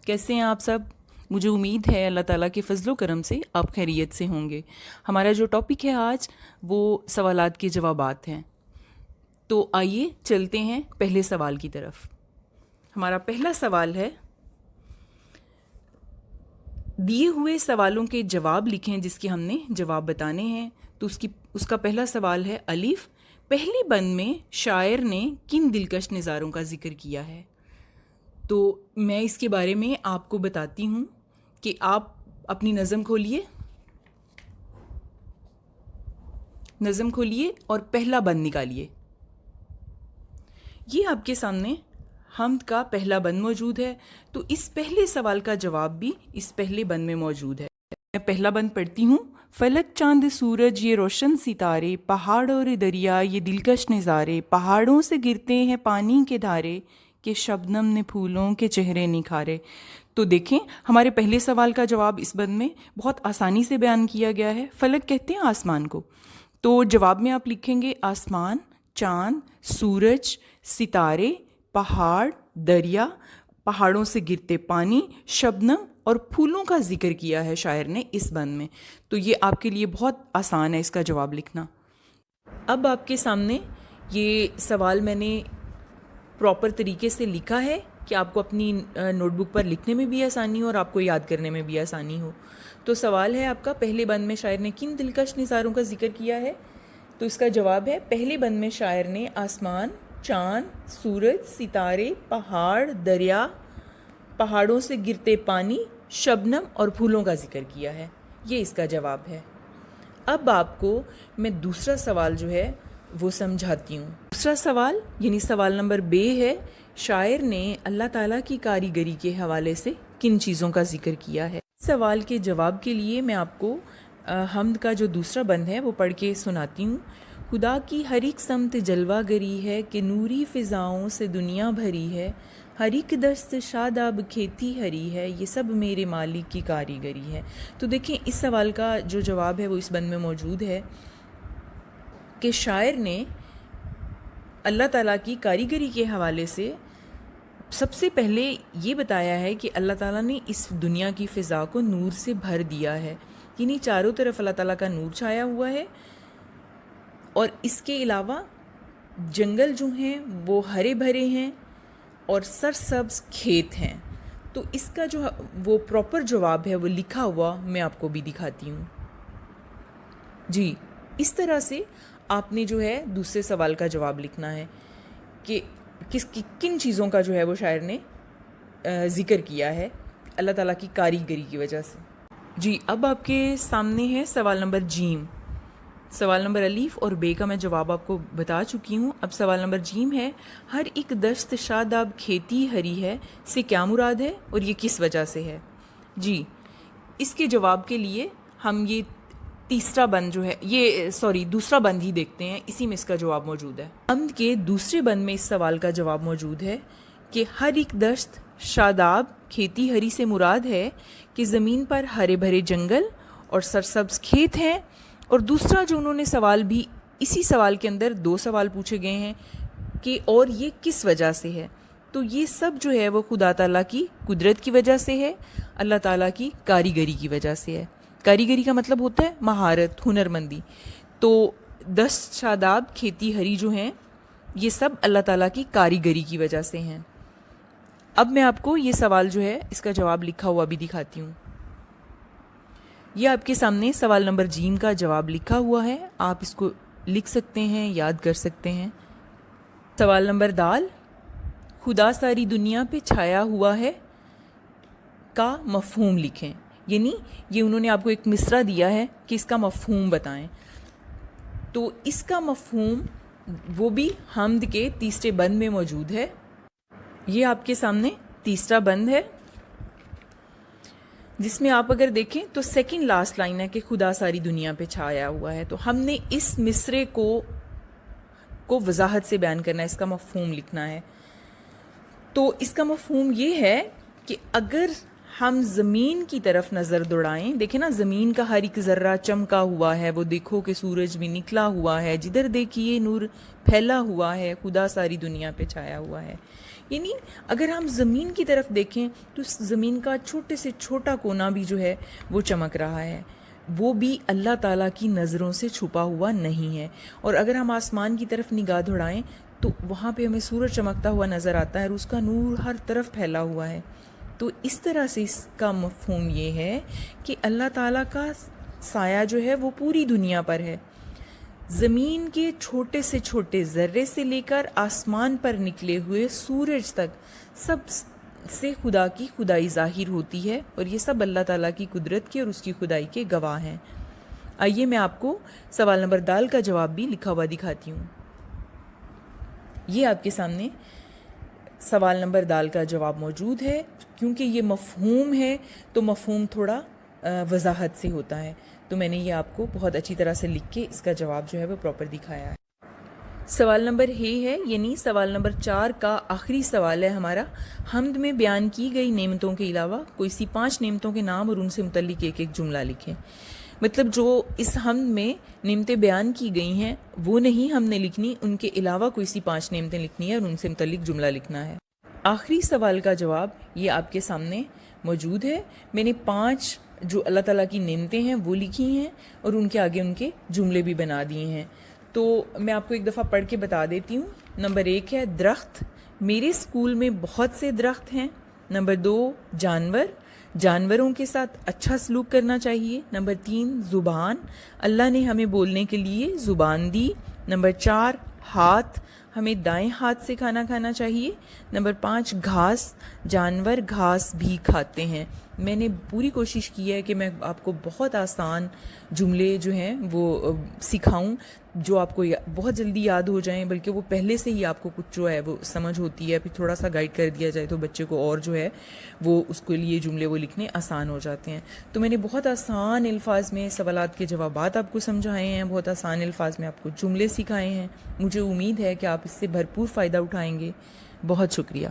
कैसे हैं आप सब؟ मुझे उम्मीद है अल्लाह ताला के फजलो करम से आप खैरियत से होंगे। हमारा जो टॉपिक है आज वो सवालात के जवाबात हैं। तो आइए चलते हैं पहले सवाल की तरफ। हमारा पहला सवाल है, दिए हुए सवालों के जवाब लिखें जिसके हमने जवाब बताने हैं। तो उसका पहला सवाल है, अलीफ, पहले बंद में शायर ने किन दिलकश नज़ारों का जिक्र किया है? तो मैं इसके बारे में आपको बताती हूँ कि आप अपनी नज़म खोलिए और पहला बंद निकालिए। ये आपके सामने हम्द का पहला बंद मौजूद है। तो इस पहले सवाल का जवाब भी इस पहले बंद में मौजूद है। मैं पहला बंद पढ़ती हूँ। फलक, चांद, सूरज, ये रोशन सितारे, पहाड़ और दरिया, ये दिलकश नज़ारे, पहाड़ों से गिरते हैं पानी के धारे, कि शबनम ने फूलों के चेहरे निखारे। तो देखें, हमारे पहले सवाल का जवाब इस बंद में बहुत आसानी से बयान किया गया है। फलक कहते हैं आसमान को। तो जवाब में आप लिखेंगे आसमान, चांद, सूरज, सितारे, पहाड़, दरिया, पहाड़ों से गिरते पानी, शबनम और फूलों का जिक्र किया है शायर ने इस बंद में। तो ये आपके लिए बहुत आसान है इसका जवाब लिखना। अब आपके सामने ये सवाल मैंने प्रॉपर तरीके से लिखा है कि आपको अपनी नोटबुक पर लिखने में भी आसानी हो और आपको याद करने में भी आसानी हो। तो सवाल है आपका, पहले बंद में शायर ने किन दिलकश नज़ारों का जिक्र किया है? तो इसका जवाब है, पहले बंद में शायर ने आसमान, चांद, सूरज, सितारे, पहाड़, दरिया, पहाड़ों से गिरते पानी, शबनम और फूलों का जिक्र किया है। ये इसका जवाब है। अब आपको मैं दूसरा सवाल जो है वो समझाती हूँ। दूसरा सवाल यानी सवाल नंबर बे है, शायर ने अल्लाह ताला की कारीगरी के हवाले से किन चीज़ों का जिक्र किया है? सवाल के जवाब के लिए मैं आपको हम्द का जो दूसरा बंद है वो पढ़ के सुनाती हूँ। खुदा की हर एक समत जलवा गरी है, कि नूरी फ़िज़ाओं से दुनिया भरी है, हर एक दस्त शादाब खेती हरी है, ये सब मेरे मालिक की कारीगरी है। तो देखें, इस सवाल का जो जवाब है वो इस बंद में मौजूद है कि शायर ने अल्लाह ताला की कारीगरी के हवाले से सबसे पहले ये बताया है कि अल्लाह ताला ने इस दुनिया की फ़िज़ा को नूर से भर दिया है, यानी चारों तरफ अल्लाह ताला का नूर छाया हुआ है। और इसके अलावा जंगल जो हैं वो हरे भरे हैं और सरसब्ज़ खेत हैं। तो इसका जो वो प्रॉपर जवाब है वो लिखा हुआ मैं आपको भी दिखाती हूँ। जी, इस तरह से आपने जो है दूसरे सवाल का जवाब लिखना है कि किन चीज़ों का जो है वो शायर ने ज़िक्र किया है अल्लाह ताला की कारीगरी की वजह से। जी, अब आपके सामने है सवाल नंबर जीम। सवाल नंबर अलीफ और बे का मैं जवाब आपको बता चुकी हूँ। अब सवाल नंबर जीम है, हर एक दश्त शादाब खेती हरी है से क्या मुराद है और ये किस वजह से है? जी, इसके जवाब के लिए हम ये तीसरा बंद जो है दूसरा बंद ही देखते हैं, इसी में इसका जवाब मौजूद है। हम्द के दूसरे बंद में इस सवाल का जवाब मौजूद है कि हर एक दश्त शादाब खेती हरी से मुराद है कि ज़मीन पर हरे भरे जंगल और सरसब्ज़ खेत हैं। और दूसरा जो उन्होंने सवाल भी, इसी सवाल के अंदर दो सवाल पूछे गए हैं कि और ये किस वजह से है? तो ये सब जो है वो खुदा ताला की कुदरत की वजह से है, अल्लाह ताला की कारीगरी की वजह से है। कारीगरी का मतलब होता है महारत, हुनरमंदी। तो दस्त शादाब खेती हरी जो हैं ये सब अल्लाह ताला की कारीगरी की वजह से हैं। अब मैं आपको ये सवाल जो है इसका जवाब लिखा हुआ भी दिखाती हूँ। ये आपके सामने सवाल नंबर जीम का जवाब लिखा हुआ है, आप इसको लिख सकते हैं, याद कर सकते हैं। सवाल नंबर दाल, खुदा सारी दुनिया पे छाया हुआ है का मफ़हूम लिखें। यानी ये उन्होंने आपको एक मिसरा दिया है कि इसका मफ़हूम बताएं। तो इसका मफ़हूम वो भी हम्द के तीसरे बंद में मौजूद है। ये आपके सामने तीसरा बंद है जिसमें आप अगर देखें तो सेकंड लास्ट लाइन है कि खुदा सारी दुनिया पे छाया हुआ है। तो हमने इस मिसरे को वजाहत से बयान करना है, इसका मफ़हूम लिखना है। तो इसका मफ़हूम ये है कि अगर ہم زمین کی طرف نظر دوڑائیں. دیکھیں نا زمین کا ہر ایک ذرہ چمکا ہوا ہے, وہ دیکھو کہ سورج بھی نکلا ہوا ہے, جدھر دیکھیے نور پھیلا ہوا ہے, خدا ساری دنیا پہ چھایا ہوا ہے. یعنی اگر ہم زمین کی طرف دیکھیں تو زمین کا چھوٹے سے چھوٹا کونا بھی جو ہے وہ چمک رہا ہے, وہ بھی اللہ تعالیٰ کی نظروں سے چھپا ہوا نہیں ہے. اور اگر ہم آسمان کی طرف نگاہ دوڑائیں تو وہاں پہ ہمیں سورج چمکتا ہوا نظر آتا ہے اور اس کا نور ہر طرف پھیلا ہوا ہے. تو اس طرح سے اس کا مفہوم یہ ہے کہ اللہ تعالیٰ کا سایہ جو ہے وہ پوری دنیا پر ہے. زمین کے چھوٹے سے چھوٹے ذرے سے لے کر آسمان پر نکلے ہوئے سورج تک سب سے خدا کی خدائی ظاہر ہوتی ہے, اور یہ سب اللہ تعالیٰ کی قدرت کے اور اس کی خدائی کے گواہ ہیں. آئیے میں آپ کو سوال نمبر دال کا جواب بھی لکھا ہوا دکھاتی ہوں. یہ آپ کے سامنے سوال نمبر دال کا جواب موجود ہے. کیونکہ یہ مفہوم ہے تو مفہوم تھوڑا وضاحت سے ہوتا ہے, تو میں نے یہ آپ کو بہت اچھی طرح سے لکھ کے اس کا جواب جو ہے وہ پراپر دکھایا ہے. سوال نمبر ہے یعنی سوال نمبر 4 کا آخری سوال ہے ہمارا. حمد میں بیان کی گئی نعمتوں کے علاوہ کوئی سی 5 نعمتوں کے نام اور ان سے متعلق ایک ایک جملہ لکھیں. مطلب جو اس حمد میں نعمتیں بیان کی گئی ہیں وہ نہیں ہم نے لکھنی, ان کے علاوہ کوئی سی 5 نعمتیں لکھنی ہے اور ان سے متعلق جملہ لکھنا ہے. آخری سوال کا جواب یہ آپ کے سامنے موجود ہے. میں نے 5 جو اللہ تعالیٰ کی نعمتیں ہیں وہ لکھی ہیں اور ان کے آگے ان کے جملے بھی بنا دیے ہیں. تو میں آپ کو ایک دفعہ پڑھ کے بتا دیتی ہوں. نمبر 1 ہے درخت, میرے اسکول میں بہت سے درخت ہیں. نمبر 2 جانور, جانوروں کے ساتھ اچھا سلوک کرنا چاہیے. نمبر 3 زبان, اللہ نے ہمیں بولنے کے لیے زبان دی. نمبر 4 ہاتھ, ہمیں دائیں ہاتھ سے کھانا کھانا چاہیے. نمبر 5 گھاس, جانور گھاس بھی کھاتے ہیں. میں نے پوری کوشش کی ہے کہ میں آپ کو بہت آسان جملے جو ہیں وہ سکھاؤں جو آپ کو بہت جلدی یاد ہو جائیں, بلکہ وہ پہلے سے ہی آپ کو کچھ جو ہے وہ سمجھ ہوتی ہے. پھر تھوڑا سا گائیڈ کر دیا جائے تو بچے کو اور جو ہے وہ اس کے لیے جملے وہ لکھنے آسان ہو جاتے ہیں. تو میں نے بہت آسان الفاظ میں سوالات کے جوابات آپ کو سمجھائے ہیں, بہت آسان الفاظ میں آپ کو جملے سکھائے ہیں. مجھے امید ہے کہ آپ اس سے بھرپور فائدہ اٹھائیں گے. بہت شکریہ.